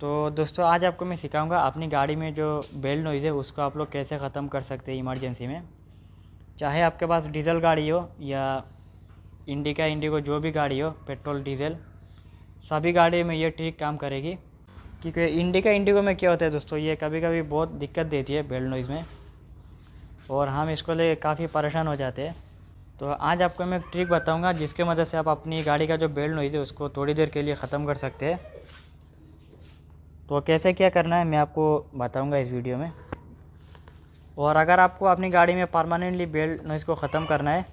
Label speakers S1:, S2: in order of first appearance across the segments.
S1: तो दोस्तों आज आपको मैं सिखाऊंगा अपनी गाड़ी में जो बेल नॉइज़ है उसको आप लोग कैसे ख़त्म कर सकते हैं इमरजेंसी में। चाहे आपके पास डीजल गाड़ी हो या इंडिका इंडिगो जो भी गाड़ी हो, पेट्रोल डीजल सभी गाड़ी में ये ट्रिक काम करेगी। क्योंकि इंडिका इंडिगो में क्या होता है दोस्तों, ये कभी कभी बहुत दिक्कत देती है बेल नॉइज़ में और हम इसको ले काफ़ी परेशान हो जाते हैं। तो आज आपको मैं ट्रिक बताऊँगा जिसके मदद से आप अपनी गाड़ी का जो बेल नॉइज़ है उसको थोड़ी देर के लिए ख़त्म कर सकते हैं। तो कैसे क्या करना है मैं आपको बताऊंगा इस वीडियो में। और अगर आपको अपनी गाड़ी में परमानेंटली बेल नॉइज़ को ख़त्म करना है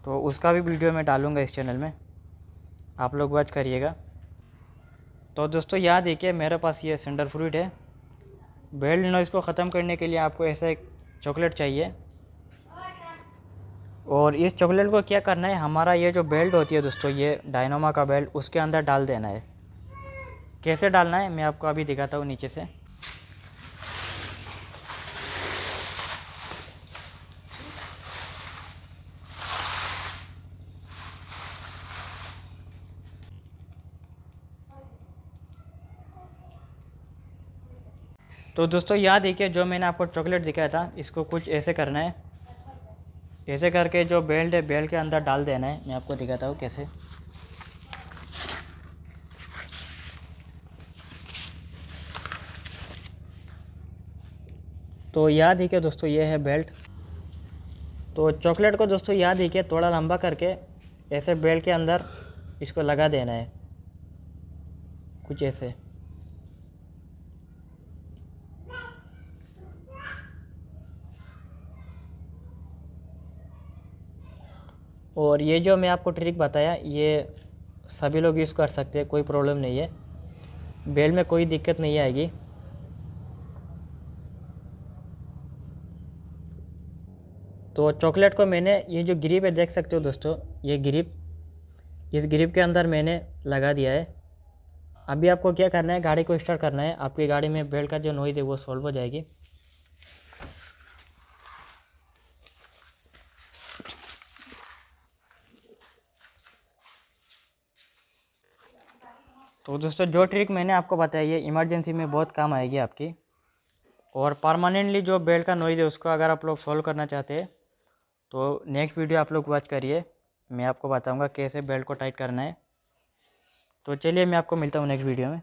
S1: तो उसका भी वीडियो मैं डालूंगा इस चैनल में, आप लोग वॉच करिएगा। तो दोस्तों याद देखिए, मेरे पास ये सेंडर फ्रूट है। बेल नॉइज़ को ख़त्म करने के लिए आपको ऐसा एक चॉकलेट चाहिए और इस चॉकलेट को क्या करना है, हमारा ये जो बेल्ट होती है दोस्तों, ये डायनोमा का बेल्ट, उसके अंदर डाल देना है। कैसे डालना है मैं आपको अभी दिखाता हूँ नीचे से। तो दोस्तों याद देखिए, जो मैंने आपको चॉकलेट दिखाया था इसको कुछ ऐसे करना है। ऐसे करके जो बेल्ट है बेल्ट के अंदर डाल देना है। मैं आपको दिखाता हूँ कैसे। तो याद देखिए दोस्तों, ये है बेल्ट। तो चॉकलेट को दोस्तों याद देखिए थोड़ा लंबा करके ऐसे बेल्ट के अंदर इसको लगा देना है, कुछ ऐसे। और ये जो मैं आपको ट्रिक बताया ये सभी लोग यूज़ कर सकते हैं, कोई प्रॉब्लम नहीं है, बेल्ट में कोई दिक्कत नहीं आएगी। तो चॉकलेट को मैंने ये जो ग्रिप है देख सकते हो दोस्तों, ये ग्रिप, इस ग्रिप के अंदर मैंने लगा दिया है। अभी आपको क्या करना है, गाड़ी को स्टार्ट करना है, आपकी गाड़ी में बेल्ट का जो नॉइज़ है वो सॉल्व हो जाएगी। तो दोस्तों जो ट्रिक मैंने आपको बताई है इमरजेंसी में बहुत काम आएगी आपकी। और परमानेंटली जो बेल्ट का नॉइज़ है उसको अगर आप लोग सॉल्व करना चाहते हैं तो नेक्स्ट वीडियो आप लोग वॉच करिए, मैं आपको बताऊंगा कैसे बेल्ट को टाइट करना है। तो चलिए मैं आपको मिलता हूँ नेक्स्ट वीडियो में।